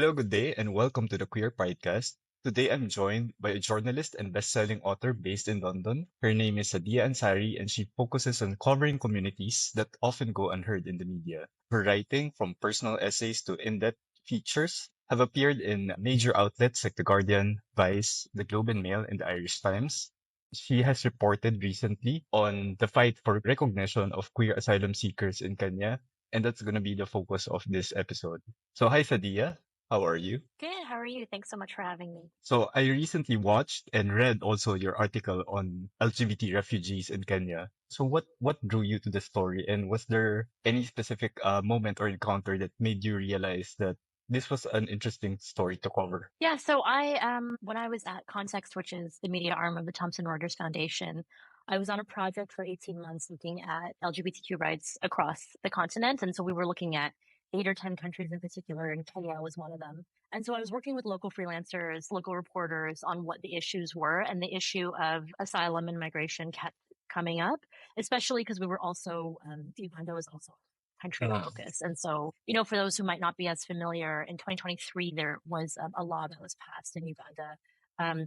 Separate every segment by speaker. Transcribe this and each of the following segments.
Speaker 1: Hello, good day, and welcome to the Queer Pridecast. Today I'm joined by a journalist and best-selling author based in London. Her name is Sadiya Ansari, and she focuses on covering communities that often go unheard in the media. Her writing, from personal essays to in-depth features, have appeared in major outlets like The Guardian, Vice, The Globe and Mail, and the Irish Times. She has reported recently on the fight for recognition of queer asylum seekers in Kenya, and that's going to be the focus of this episode. So, hi, Sadiya. How are you?
Speaker 2: Good. How are you? Thanks so much for having me.
Speaker 1: So I recently watched and read also your article on LGBT refugees in Kenya. So what drew you to the story, and was there any specific moment or encounter that made you realize that this was an interesting story to cover?
Speaker 2: Yeah, so when I was at Context, which is the media arm of the Thomson Reuters Foundation, I was on a project for 18 months looking at LGBTQ rights across the continent. And so we were looking at 8 or 10 countries in particular, and Kenya was one of them. And so I was working with local freelancers, local reporters on what the issues were, and the issue of asylum and migration kept coming up, especially because we were also, Uganda was also country of
Speaker 1: Mm.
Speaker 2: focus. And so, for those who might not be as familiar, in 2023, there was a law that was passed in Uganda.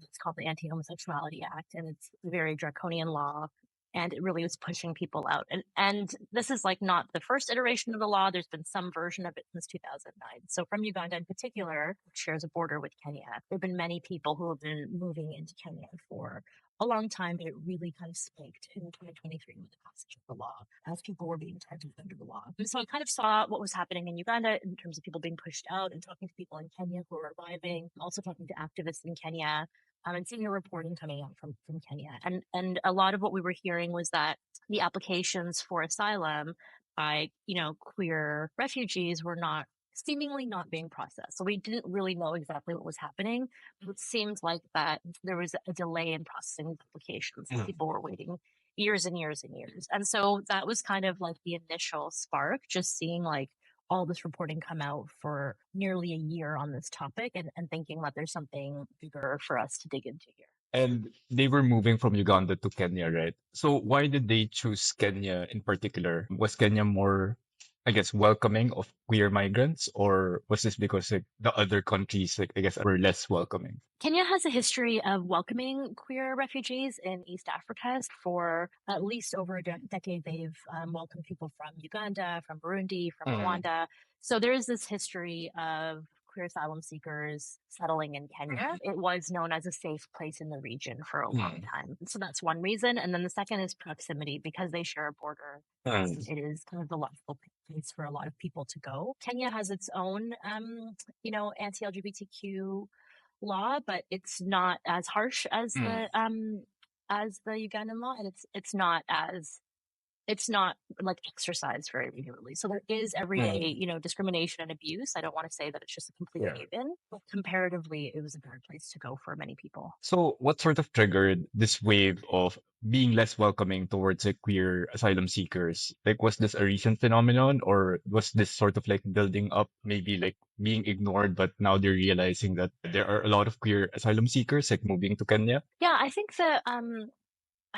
Speaker 2: It's called the Anti-Homosexuality Act, and it's a very draconian law. And it really was pushing people out. And this is like not the first iteration of the law. There's been some version of it since 2009. So from Uganda in particular, which shares a border with Kenya, there have been many people who have been moving into Kenya for a long time, but it really kind of spiked in 2023 with the passage of the law as people were being targeted under the law. And so I kind of saw what was happening in Uganda in terms of people being pushed out and talking to people in Kenya who were arriving, also talking to activists in Kenya. And seeing the reporting coming out from Kenya. And a lot of what we were hearing was that the applications for asylum by, queer refugees were not seemingly not being processed. So we didn't really know exactly what was happening. But it seemed like that there was a delay in processing applications. And
Speaker 1: Mm.
Speaker 2: people were waiting years and years and years. And so that was kind of like the initial spark, just seeing like all this reporting come out for nearly a year on this topic and thinking that there's something bigger for us to dig into here.
Speaker 1: And they were moving from Uganda to Kenya, right? So why did they choose Kenya in particular? Was Kenya more, I guess, welcoming of queer migrants, or was this because like the other countries, like I guess, were less welcoming?
Speaker 2: Kenya has a history of welcoming queer refugees in East Africa. For at least over a decade, they've welcomed people from Uganda, from Burundi, from
Speaker 1: Mm.
Speaker 2: Rwanda. So there is this history of queer asylum seekers settling in Kenya. It was known as a safe place in the region for a long
Speaker 1: Mm.
Speaker 2: time. So that's one reason. And then the second is proximity, because they share a border.
Speaker 1: Mm.
Speaker 2: It is kind of the logical place for a lot of people to go. Kenya has its own, anti-LGBTQ law, but it's not as harsh
Speaker 1: Mm.
Speaker 2: as the Ugandan law, and it's not like exercised very regularly. So there is everyday,
Speaker 1: Mm.
Speaker 2: discrimination and abuse. I don't want to say that it's just a complete
Speaker 1: Yeah.
Speaker 2: haven, but comparatively, it was a better place to go for many people.
Speaker 1: So, what sort of triggered this wave of being less welcoming towards like queer asylum seekers? Like, was this a recent phenomenon, or was this sort of like building up, maybe like being ignored, but now they're realizing that there are a lot of queer asylum seekers like moving to Kenya?
Speaker 2: Yeah, I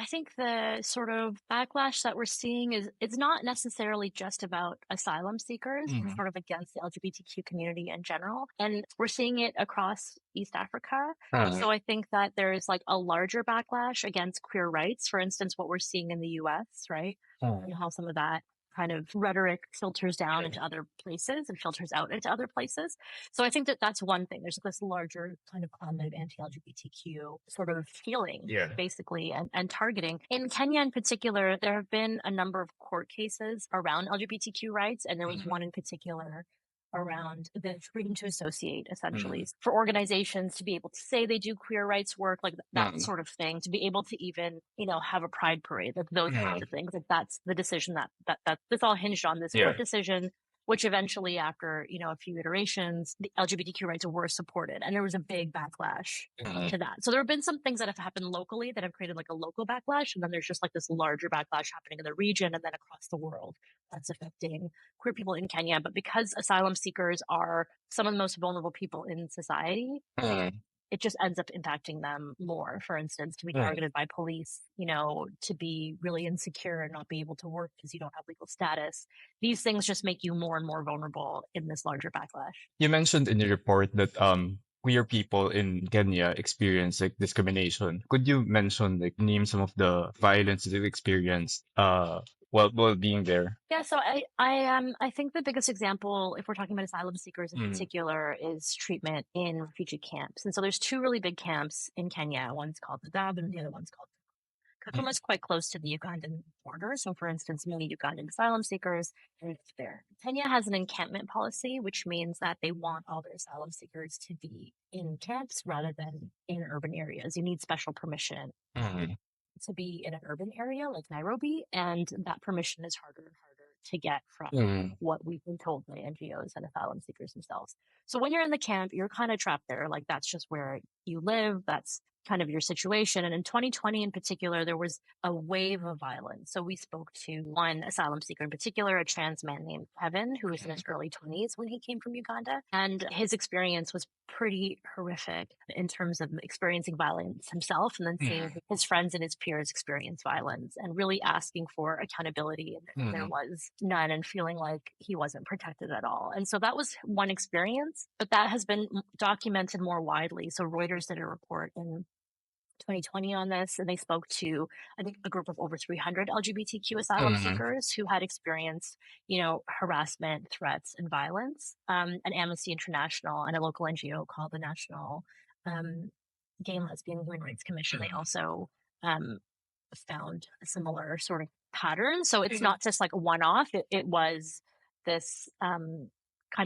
Speaker 2: think the sort of backlash that we're seeing is it's not necessarily just about asylum seekers. It's
Speaker 1: Mm.
Speaker 2: sort of against the LGBTQ community in general. And we're seeing it across East Africa.
Speaker 1: Uh,
Speaker 2: So I think that there's like a larger backlash against queer rights. For instance, what we're seeing in the US, right?
Speaker 1: uh,
Speaker 2: And how some of that kind of rhetoric filters down into other places and filters out into other places. So I think that that's one thing. There's this larger kind of climate of anti-LGBTQ sort of feeling,
Speaker 1: yeah.
Speaker 2: basically, and targeting. In Kenya in particular, there have been a number of court cases around LGBTQ rights, and there was
Speaker 1: Mhm.
Speaker 2: one in particular around the freedom to associate, essentially,
Speaker 1: Mm.
Speaker 2: for organizations to be able to say they do queer rights work, like that
Speaker 1: Mm.
Speaker 2: sort of thing, to be able to even, have a pride parade, like those kinds
Speaker 1: Mm.
Speaker 2: of things. Like that's the decision that this all hinged on this court
Speaker 1: Yeah.
Speaker 2: decision, which eventually, after, a few iterations, the LGBTQ rights were supported. And there was a big backlash
Speaker 1: Mm.
Speaker 2: to that. So there have been some things that have happened locally that have created like a local backlash. And then there's just like this larger backlash happening in the region and then across the world that's affecting queer people in Kenya. But because asylum seekers are some of the most vulnerable people in society,
Speaker 1: Mm.
Speaker 2: it just ends up impacting them more. For instance, to be
Speaker 1: Mm.
Speaker 2: targeted by police, to be really insecure and not be able to work because you don't have legal status. These things just make you more and more vulnerable in this larger backlash.
Speaker 1: You mentioned in your report that queer people in Kenya experience like discrimination. Could you mention like name some of the violence that you experienced while being there?
Speaker 2: Yeah, so I think the biggest example, if we're talking about asylum seekers in
Speaker 1: Mm.
Speaker 2: particular, is treatment in refugee camps. And so there's two really big camps in Kenya. One's called Dadaab and the other one's called
Speaker 1: Mm.
Speaker 2: Kakuma. Is quite close to the Ugandan border. So, for instance, many Ugandan asylum seekers live there. Kenya has an encampment policy, which means that they want all their asylum seekers to be in camps rather than in urban areas. You need special permission
Speaker 1: Mm.
Speaker 2: to be in an urban area like Nairobi, and that permission is harder and harder to get from
Speaker 1: Mm.
Speaker 2: what we've been told by NGOs and asylum seekers themselves. So when you're in the camp, you're kind of trapped there. Like that's just where you live. That's kind of your situation. And in 2020 in particular, there was a wave of violence. So we spoke to one asylum seeker in particular, a trans man named Kevin, who was in his early 20s when he came from Uganda. And his experience was pretty horrific in terms of experiencing violence himself and then seeing his friends and his peers experience violence and really asking for accountability. And there
Speaker 1: Mm.
Speaker 2: was none and feeling like he wasn't protected at all. And so that was one experience, but that has been documented more widely. So Reuters did a report in 2020 on this, and they spoke to, I think, a group of over 300 LGBTQ asylum
Speaker 1: Mm.
Speaker 2: seekers who had experienced, harassment, threats, and violence. And Amnesty International and a local NGO called the National Gay and Lesbian Human Rights Commission, they also um, found a similar sort of pattern. So it's not just like a one-off. It was this kind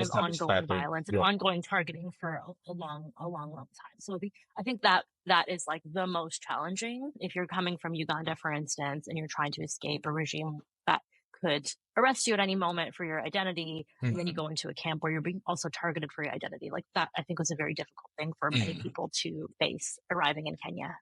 Speaker 2: of
Speaker 1: Established
Speaker 2: ongoing
Speaker 1: pattern.
Speaker 2: violence and
Speaker 1: Yeah.
Speaker 2: ongoing targeting for a long time. So I think that is like the most challenging if you're coming from Uganda, for instance, and you're trying to escape a regime that could arrest you at any moment for your identity, and then you go into a camp where you're being also targeted for your identity. Like that, I think was a very difficult thing for many
Speaker 1: Mm.
Speaker 2: people to face arriving in Kenya.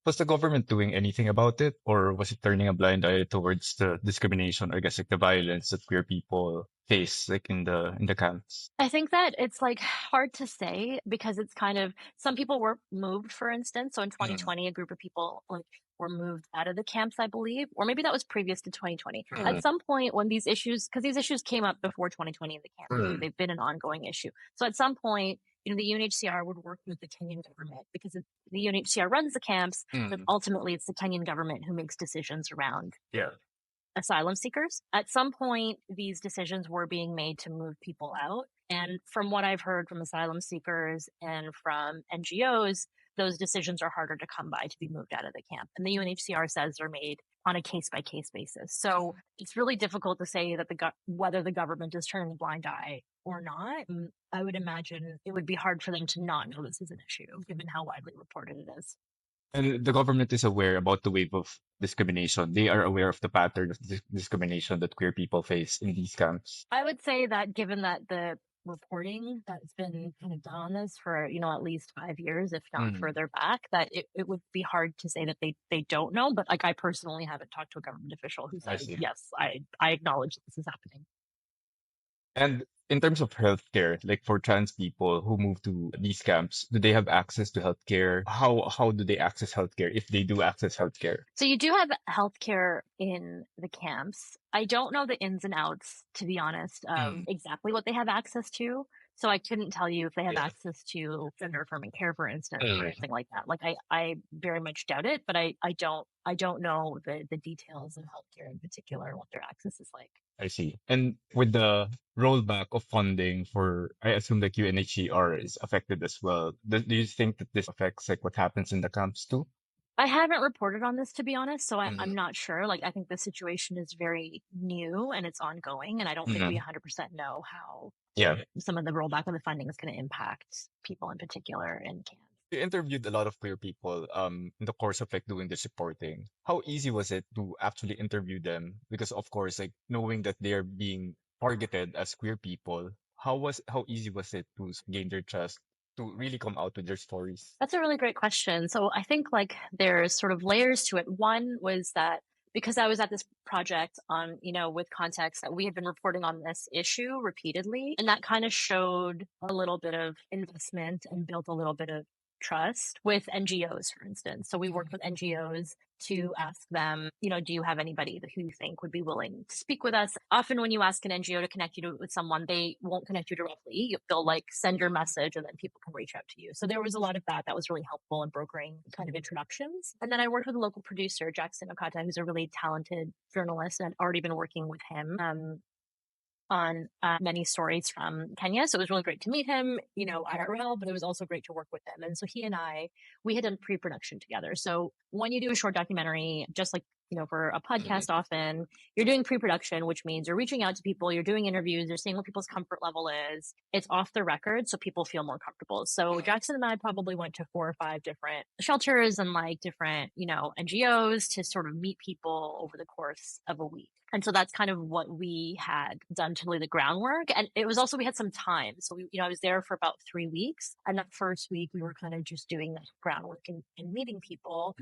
Speaker 1: Was the government doing anything about it, or was it turning a blind eye towards the discrimination, or I guess like the violence that queer people face, like in the camps?
Speaker 2: I think that it's like hard to say because it's kind of some people were moved, for instance. So in
Speaker 1: Mm.
Speaker 2: 2020, a group of people like were moved out of the camps, I believe, or maybe that was previous to 2020. At
Speaker 1: Mm.
Speaker 2: some point, when these issues, because these issues came up before 2020 in the camp too,
Speaker 1: Mm.
Speaker 2: they've been an ongoing issue. So at some point, the UNHCR would work with the Kenyan government because the UNHCR runs the camps, but
Speaker 1: Mm.
Speaker 2: ultimately it's the Kenyan government who makes decisions around
Speaker 1: Yeah.
Speaker 2: asylum seekers. At some point, these decisions were being made to move people out. And from what I've heard from asylum seekers and from NGOs, those decisions are harder to come by to be moved out of the camp. And the UNHCR says they're made on a case by case basis. So it's really difficult to say that whether the government is turning a blind eye or not. I would imagine it would be hard for them to not know this is an issue, given how widely reported it is.
Speaker 1: And the government is aware about the wave of discrimination. They are aware of the pattern of discrimination that queer people face in these camps.
Speaker 2: I would say that given that the reporting that's been kind of done on this for, at least 5 years, if not
Speaker 1: Mm.
Speaker 2: further back, that it would be hard to say that they don't know. But like I personally haven't talked to a government official who
Speaker 1: I
Speaker 2: says,
Speaker 1: see.
Speaker 2: yes, I acknowledge that this is happening.
Speaker 1: And in terms of healthcare, like for trans people who move to these camps, do they have access to healthcare? How do they access healthcare if they do access healthcare?
Speaker 2: So you do have healthcare in the camps. I don't know the ins and outs, to be honest, of
Speaker 1: Mm.
Speaker 2: exactly what they have access to. So I couldn't tell you if they have
Speaker 1: Yeah.
Speaker 2: access to gender affirming care, for instance, or
Speaker 1: Mm.
Speaker 2: anything like that. Like I very much doubt it, but I don't know the details of healthcare in particular and what their access is like.
Speaker 1: I see. And with the rollback of funding for, I assume like UNHCR is affected as well. Do you think that this affects like what happens in the camps too?
Speaker 2: I haven't reported on this, to be honest, so I'm
Speaker 1: Mm.
Speaker 2: not sure. Like, I think the situation is very new and it's ongoing, and I don't think we
Speaker 1: Mm.
Speaker 2: 100% know how
Speaker 1: Yeah.
Speaker 2: some of the rollback of the funding is going to impact people in particular in camps.
Speaker 1: You interviewed a lot of queer people in the course of like doing this reporting. How easy was it to actually interview them? Because of course, like knowing that they're being targeted as queer people, how easy was it to gain their trust to really come out with their stories?
Speaker 2: That's a really great question. So I think like there's sort of layers to it. One was that because I was at this project on, with context that we had been reporting on this issue repeatedly, and that kind of showed a little bit of investment and built a little bit of trust with NGOs, for instance. So we worked with NGOs to ask them, do you have anybody who you think would be willing to speak with us? Often when you ask an NGO to connect you with someone, they won't connect you directly. They'll send your message and then people can reach out to you. So there was a lot of that was really helpful in brokering kind of introductions. And then I worked with a local producer, Jackson Okata, who's a really talented journalist, and I'd already been working with him on many stories from Kenya. So it was really great to meet him, IRL, but it was also great to work with him. And so he and we had done pre-production together. So when you do a short documentary, just like, for a podcast, often you're doing pre-production, which means you're reaching out to people, you're doing interviews, you're seeing what people's comfort level is. It's off the record, so people feel more comfortable. So Jackson and I probably went to 4 or 5 different shelters and different, NGOs to sort of meet people over the course of a week. And so that's kind of what we had done to lay the groundwork. And it was also, we had some time. So, I was there for about 3 weeks. And that first week, we were kind of just doing that groundwork and meeting people.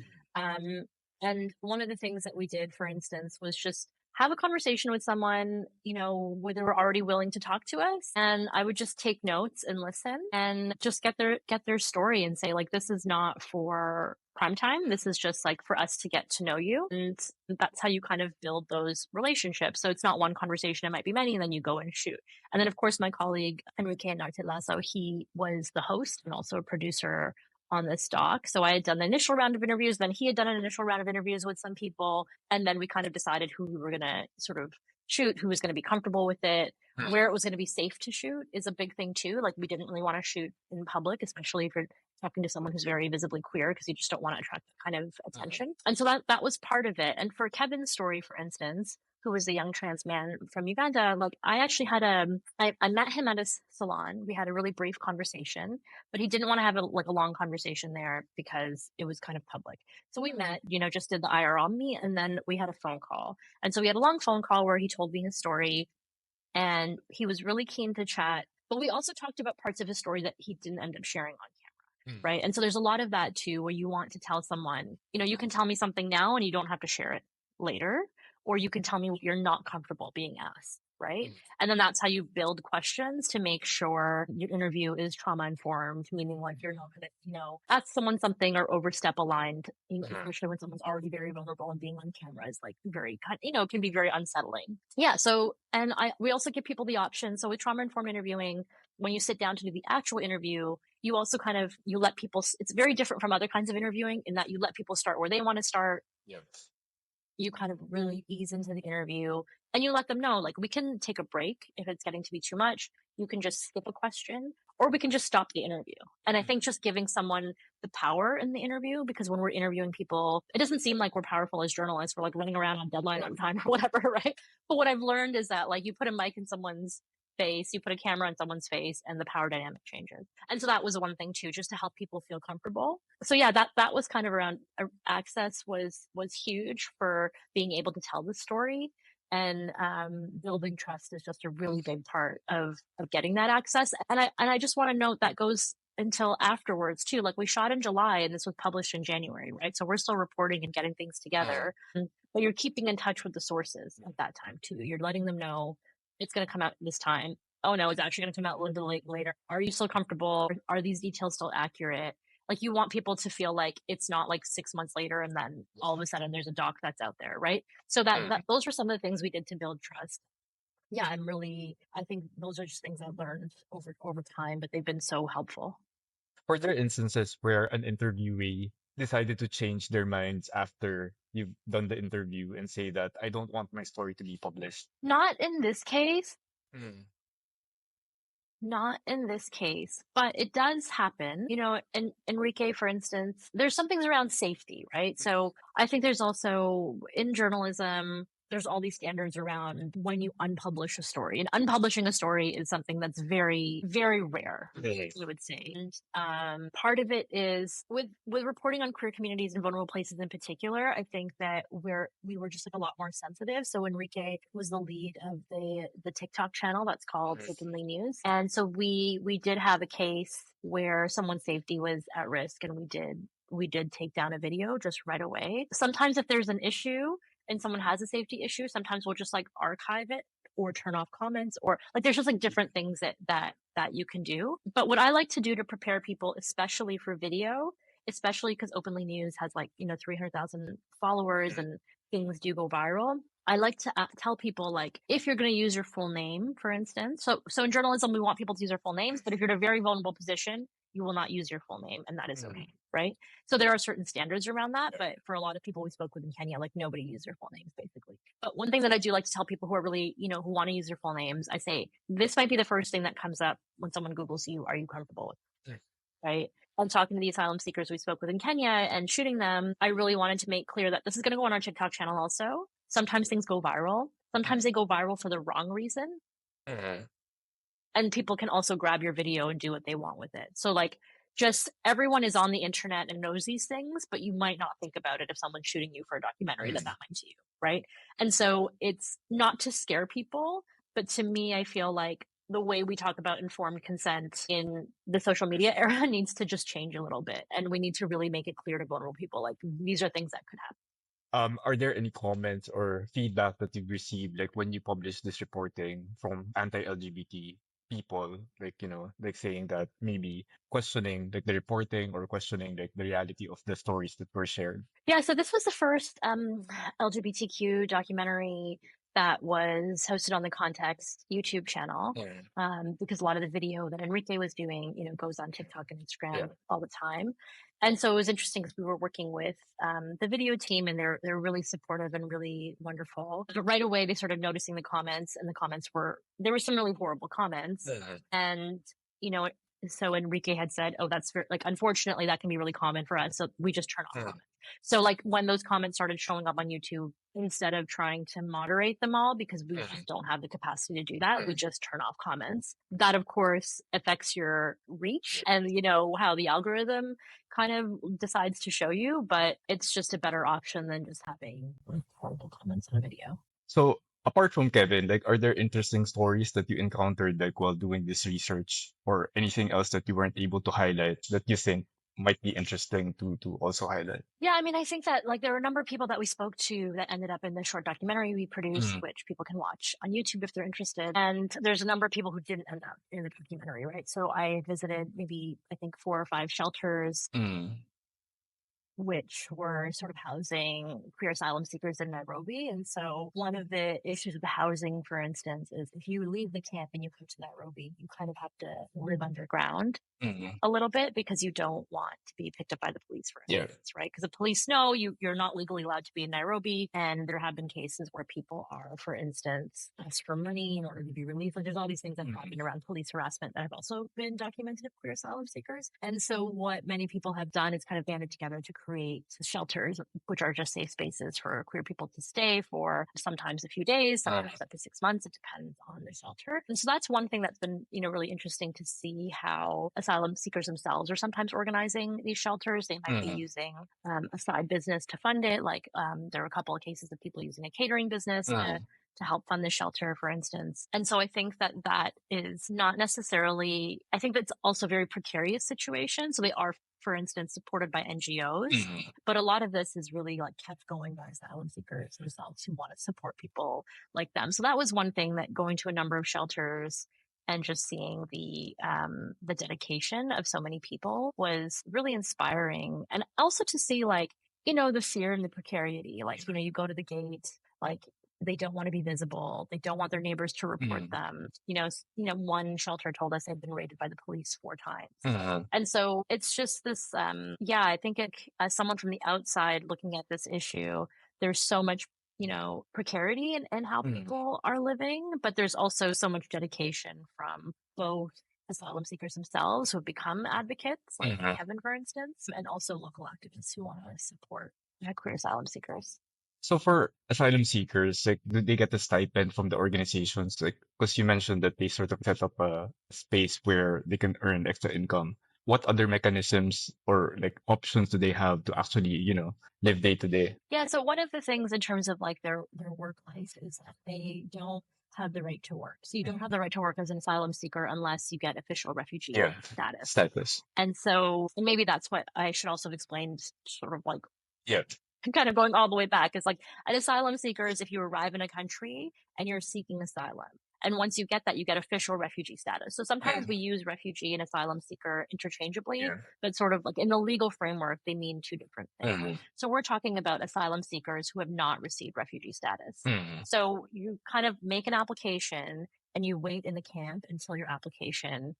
Speaker 2: And one of the things that we did, for instance, was just have a conversation with someone, where they were already willing to talk to us. And I would just take notes and listen and just get their story and say, this is not for prime time. This is just for us to get to know you. And that's how you kind of build those relationships. So it's not one conversation, it might be many, and then you go and shoot. And then of course, my colleague, Enrique Nartelazo, he was the host and also a producer on this doc. So I had done the initial round of interviews, then he had done an initial round of interviews with some people. And then we kind of decided who we were going to sort of shoot, who was going to be comfortable with it, where it was going to be safe to shoot is a big thing too. We didn't really want to shoot in public, especially if you're talking to someone who's very visibly queer, because you just don't want to attract that kind of attention. And so that was part of it. And for Kevin's story, for instance, who was a young trans man from Uganda, I actually had I met him at a salon. We had a really brief conversation, but he didn't want to have a long conversation there because it was kind of public. So we met, just did the IRL meet, and then we had a phone call. And so we had a long phone call where he told me his story, and he was really keen to chat. But we also talked about parts of his story that he didn't end up sharing on camera, right? And so there's a lot of that too, where you want to tell someone, you can tell me something now and you don't have to share it later, or you can tell me what you're not comfortable being asked, right? And then that's how you build questions to make sure your interview is trauma informed, meaning you're not going to, ask someone something or overstep a line, especially when someone's already very vulnerable and being on camera is very, it can be very unsettling. Yeah. So, and we also give people the option. So with trauma informed interviewing, when you sit down to do the actual interview, you also you let people, it's very different from other kinds of interviewing in that you let people start where they want to start. Yep. You kind of really ease into the interview and you let them know, we can take a break if it's getting to be too much. You can just skip a question, or we can just stop the interview. And I think just giving someone the power in the interview, because when we're interviewing people, it doesn't seem like we're powerful as journalists. We're running around on deadline on time or whatever, right? But what I've learned is that you put a mic in someone's face, you put a camera on someone's face, and the power dynamic changes. And so that was one thing too, just to help people feel comfortable. So yeah, that was kind of around access was huge for being able to tell the story. And building trust is just a really big part of getting that access. And I just want to note that goes until afterwards too. We shot in July and this was published in January, right? So we're still reporting and getting things together, but you're keeping in touch with the sources at that time too. You're letting them know it's going to come out this time. Oh no, it's actually going to come out a little bit later. Are you still comfortable? Are these details still accurate? You want people to feel like it's not 6 months later and then all of a sudden there's a doc that's out there, right? So that those were some of the things we did to build trust. Yeah, I think those are just things I've learned over time, but they've been so helpful.
Speaker 1: Were there instances where an interviewee decided to change their minds after you've done the interview and say that I don't want my story to be published?
Speaker 2: Not in this case. Not in this case, but it does happen. And Enrique, for instance, there's some things around safety, right? So I think there's also in journalism, there's all these standards around when you unpublish a story. And unpublishing a story is something that's very, very rare, I would say. And part of it is with reporting on queer communities and vulnerable places in particular, I think that we were just a lot more sensitive. So Enrique was the lead of the TikTok channel that's called Openly News. And so we did have a case where someone's safety was at risk, and we did take down a video just right away. Sometimes if there's an issue and someone has a safety issue, sometimes we'll just archive it or turn off comments, or like there's just like different things that you can do. But what I like to do to prepare people, especially for video, especially because Openly News has like, 300,000 followers and things do go viral. I like to tell people, like, if you're going to use your full name, for instance. So in journalism, we want people to use their full names, but if you're in a very vulnerable position, you will not use your full name, and that is okay, right? So there are certain standards around that, but for a lot of people we spoke with in Kenya, like nobody used their full names, basically. But one thing that I do like to tell people who are really, who want to use their full names, I say, this might be the first thing that comes up when someone Googles you. Are you comfortable with it? Right? And talking to the asylum seekers we spoke with in Kenya and shooting them, I really wanted to make clear that this is going to go on our TikTok channel also. Sometimes things go viral. Sometimes they go viral for the wrong reason. And people can also grab your video and do what they want with it. So like, just everyone is on the internet and knows these things, but you might not think about it if someone's shooting you for a documentary that might to you, right? And so it's not to scare people, but to me, I feel like the way we talk about informed consent in the social media era needs to just change a little bit. And we need to really make it clear to vulnerable people, like, these are things that could happen.
Speaker 1: Are there any comments or feedback that you've received, like when you publish this reporting from anti-LGBT people, like, like saying that maybe questioning like the reporting or questioning like the reality of the stories that were shared?
Speaker 2: Yeah, so this was the first LGBTQ documentary that was hosted on the Context YouTube channel, because a lot of the video that Enrique was doing, goes on TikTok and Instagram all the time. And so it was interesting because we were working with the video team, and they're really supportive and really wonderful. But right away, they started noticing the comments, and the comments there were some really horrible comments. And, so Enrique had said, oh, that's like, unfortunately, that can be really common for us. So we just turn off comments. So like when those comments started showing up on YouTube, instead of trying to moderate them all, because we just don't have the capacity to do that, we just turn off comments. That, of course, affects your reach and, how the algorithm kind of decides to show you, but it's just a better option than just having horrible comments on a video.
Speaker 1: So apart from Kevin, like, are there interesting stories that you encountered like while doing this research, or anything else that you weren't able to highlight that you think might be interesting to also highlight?
Speaker 2: Yeah, I mean, I think that like there were a number of people that we spoke to that ended up in the short documentary we produced, which people can watch on YouTube if they're interested. And there's a number of people who didn't end up in the documentary, right? So I visited maybe, I think, 4 or 5 shelters, which were sort of housing queer asylum seekers in Nairobi. And so one of the issues with the housing, for instance, is if you leave the camp and you come to Nairobi, you kind of have to live underground a little bit, because you don't want to be picked up by the police, for instance, right? Because the police know you're not legally allowed to be in Nairobi. And there have been cases where people are, for instance, asked for money in order to be released. Like there's all these things that happen around police harassment that have also been documented of queer asylum seekers. And so what many people have done is kind of banded together to create shelters, which are just safe spaces for queer people to stay for sometimes a few days, sometimes up to 6 months. It depends on the shelter. And so that's one thing that's been, really interesting to see how asylum seekers themselves are sometimes organizing these shelters. They might be using a side business to fund it. Like there are a couple of cases of people using a catering business to help fund the shelter, for instance. And so I think that is not necessarily, I think that's also a very precarious situation. So they are, for instance, supported by NGOs, but a lot of this is really like kept going by asylum seekers themselves who want to support people like them. So that was one thing, that going to a number of shelters and just seeing the dedication of so many people was really inspiring. And also to see, like, the fear and the precarity, like, you go to the gate, like they don't want to be visible. They don't want their neighbors to report them. One shelter told us they'd been raided by the police 4 times. And so it's just this, I think as someone from the outside looking at this issue, there's so much precarity in how people are living, but there's also so much dedication from both asylum seekers themselves who have become advocates, like Kevin, for instance, and also local activists who want to support queer asylum seekers.
Speaker 1: So for asylum seekers, like, do they get a stipend from the organizations? Like, because you mentioned that they sort of set up a space where they can earn extra income. What other mechanisms or like options do they have to actually, live day to day?
Speaker 2: Yeah, so one of the things in terms of like their work life is that they don't have the right to work. So you don't have the right to work as an asylum seeker unless you get official refugee status.
Speaker 1: Status.
Speaker 2: And so maybe that's what I should also have explained, sort of like I'm kind of going all the way back. It's like an asylum seeker is if you arrive in a country and you're seeking asylum. And once you get that, you get official refugee status. So sometimes we use refugee and asylum seeker interchangeably,
Speaker 1: Yeah.
Speaker 2: but sort of like in the legal framework, they mean two different things. So we're talking about asylum seekers who have not received refugee status. So you kind of make an application and you wait in the camp until your application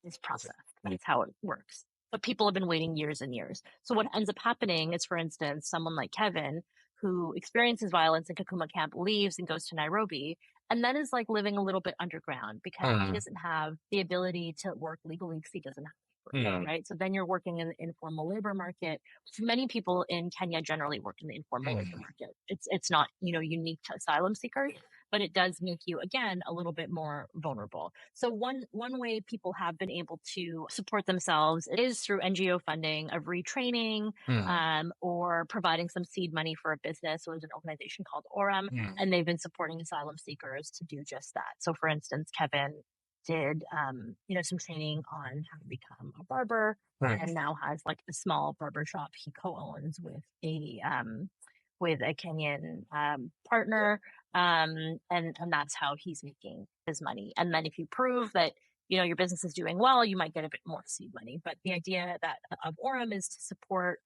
Speaker 2: is processed. That's how it works. But people have been waiting years and years. So what ends up happening is, for instance, someone like Kevin, who experiences violence in Kakuma camp, leaves and goes to Nairobi, and then is like living a little bit underground because he doesn't have the ability to work legally because he doesn't have work, right? So then you're working in the informal labor market. Many people in Kenya generally work in the informal labor market. It's not, unique to asylum seekers, but it does make you, again, a little bit more vulnerable. So one way people have been able to support themselves is through NGO funding of retraining, or providing some seed money for a business. So there's an organization called Orem, and they've been supporting asylum seekers to do just that. So for instance, Kevin did, some training on how to become a barber, and now has like a small barber shop he co-owns with a Kenyan partner. And that's how he's making his money. And then if you prove that, your business is doing well, you might get a bit more seed money. But the idea that of Orem is to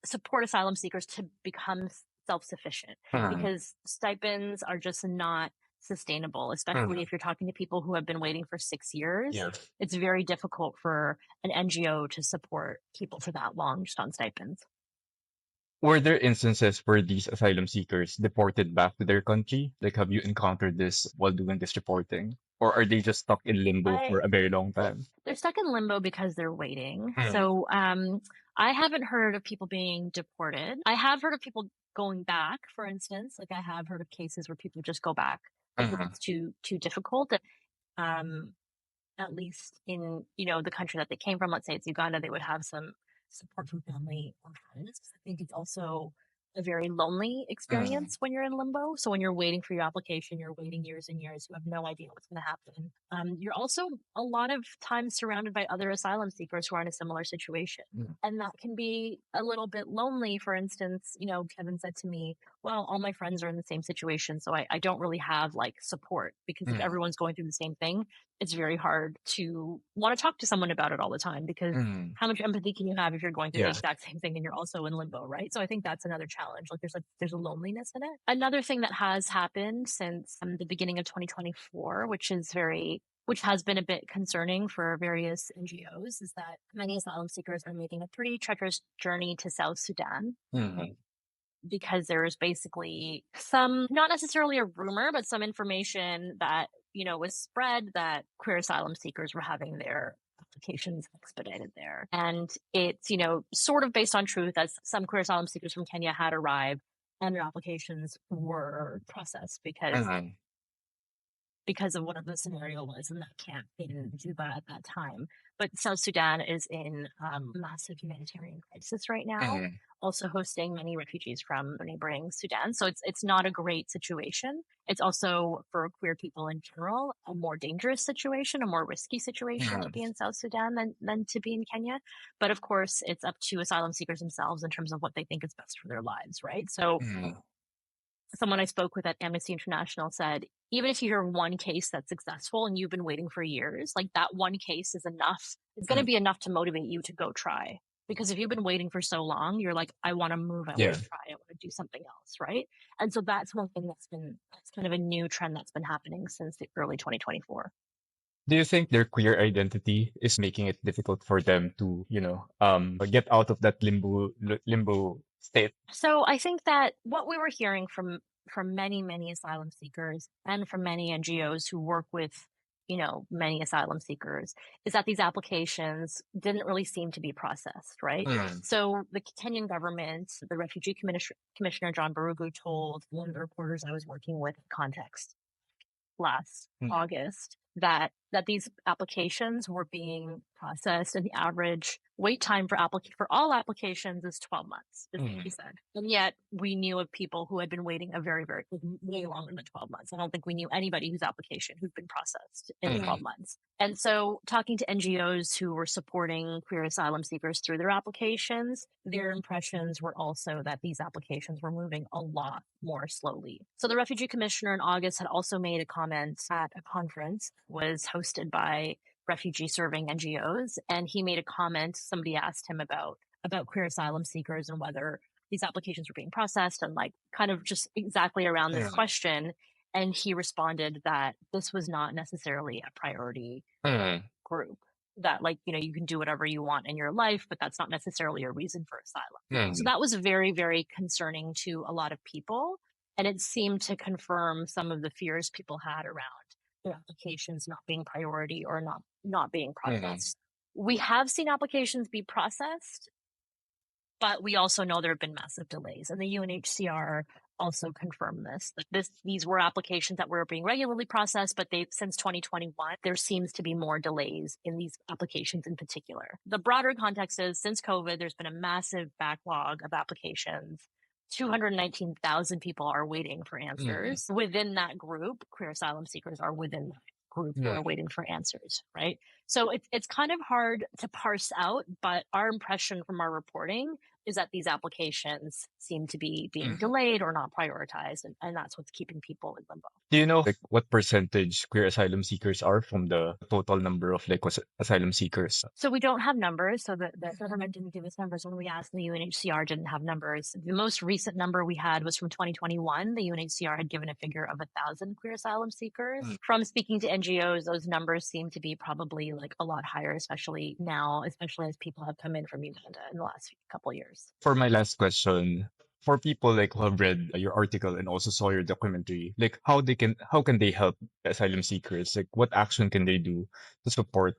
Speaker 2: support asylum seekers to become self-sufficient, because stipends are just not sustainable, especially if you're talking to people who have been waiting for 6 years. It's very difficult for an NGO to support people for that long just on stipends.
Speaker 1: Were there instances where these asylum seekers deported back to their country? Like, have you encountered this while doing this reporting? Or are they just stuck in limbo for a very long time?
Speaker 2: They're stuck in limbo because they're waiting. So I haven't heard of people being deported. I have heard of people going back, for instance. Like I have heard of cases where people just go back because it's too difficult. At least in, the country that they came from, let's say it's Uganda, they would have some support from family or friends. I think it's also a very lonely experience when you're in limbo. So when you're waiting for your application, you're waiting years and years, you have no idea what's going to happen. You're also a lot of times surrounded by other asylum seekers who are in a similar situation. And that can be a little bit lonely. For instance, Kevin said to me, well, all my friends are in the same situation, so I don't really have like support, because if everyone's going through the same thing, it's very hard to want to talk to someone about it all the time, because how much empathy can you have if you're going through the exact same thing and you're also in limbo, right? So I think that's another challenge. Like there's a loneliness in it. Another thing that has happened since the beginning of 2024, which has been a bit concerning for various NGOs, is that many asylum seekers are making a pretty treacherous journey to South Sudan. Because there's basically some, not necessarily a rumor, but some information that, was spread that queer asylum seekers were having their applications expedited there. And it's, sort of based on truth, as some queer asylum seekers from Kenya had arrived and their applications were processed because of whatever the scenario was in that camp. They didn't do that at that time. But South Sudan is in massive humanitarian crisis right now, also hosting many refugees from neighboring Sudan. So it's not a great situation. It's also, for queer people in general, a more dangerous situation, a more risky situation to be in South Sudan than to be in Kenya. But of course, it's up to asylum seekers themselves in terms of what they think is best for their lives, right? So someone I spoke with at Amnesty International said, even if you hear one case that's successful and you've been waiting for years, like that one case is enough. It's going to be enough to motivate you to go try. Because if you've been waiting for so long, you're like, I want to move, I want to try, I want to do something else, right? And so that's one thing that's kind of a new trend that's been happening since the early 2024.
Speaker 1: Do you think their queer identity is making it difficult for them to, get out of that limbo state?
Speaker 2: So I think that what we were hearing from many, many asylum seekers and from many NGOs who work with, many asylum seekers, is that these applications didn't really seem to be processed, right? So the Kenyan government, the Refugee Commissioner John Barugu, told one of the reporters I was working with, Context, last August, that these applications were being processed, and the average wait time for all applications is 12 months, is what he said. And yet we knew of people who had been waiting a very, very way longer than 12 months. I don't think we knew anybody whose application who'd been processed in 12 months. And so talking to NGOs who were supporting queer asylum seekers through their applications, their impressions were also that these applications were moving a lot more slowly. So the Refugee Commissioner in August had also made a comment at a conference, was hosted by refugee serving NGOs, and he made a comment. Somebody asked him about queer asylum seekers and whether these applications were being processed, and like kind of just exactly around this question. And he responded that this was not necessarily a priority group. That, like, you know, you can do whatever you want in your life, but that's not necessarily a reason for asylum. So that was very, very concerning to a lot of people. And it seemed to confirm some of the fears people had around their applications not being priority or not being processed. We have seen applications be processed, but we also know there have been massive delays. And the UNHCR also confirmed this, that these were applications that were being regularly processed, but since 2021, there seems to be more delays in these applications in particular. The broader context is, since COVID, there's been a massive backlog of applications. 219,000 people are waiting for answers. Within that group, queer asylum seekers are within that group who are waiting for answers, right? So it's kind of hard to parse out, but our impression from our reporting is that these applications seem to be being delayed or not prioritized, and that's what's keeping people in limbo.
Speaker 1: Do you know like what percentage queer asylum seekers are from the total number of like asylum seekers?
Speaker 2: So we don't have numbers. So the government didn't give us numbers when we asked. The UNHCR didn't have numbers. The most recent number we had was from 2021. The UNHCR had given a figure of 1,000 queer asylum seekers. From speaking to NGOs, those numbers seem to be probably like a lot higher, especially now, especially as people have come in from Uganda in the last couple of years.
Speaker 1: For my last question, for people like who have read your article and also saw your documentary, like how can they help asylum seekers? Like what action can they do to support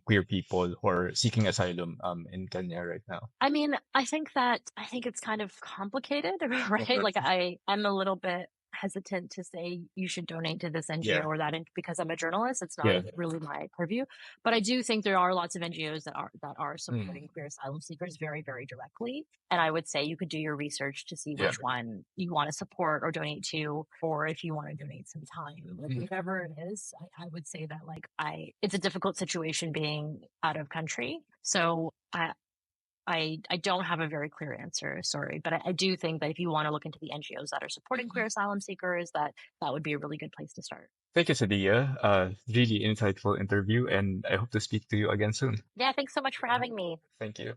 Speaker 1: queer people who are seeking asylum in Kenya right now?
Speaker 2: I mean, I think it's kind of complicated, right? Like I'm a little bit hesitant to say you should donate to this NGO or that because I'm a journalist. It's not really my purview. But I do think there are lots of NGOs that are supporting queer asylum seekers very, very directly. And I would say you could do your research to see which one you want to support or donate to, or if you want to donate some time, like whatever it is. I would say that it's a difficult situation being out of country. So I don't have a very clear answer, sorry, but I do think that if you want to look into the NGOs that are supporting queer asylum seekers, that would be a really good place to start.
Speaker 1: Thank you, Sadiya. Really insightful interview, and I hope to speak to you again soon.
Speaker 2: Yeah, thanks so much for having me.
Speaker 1: Thank you.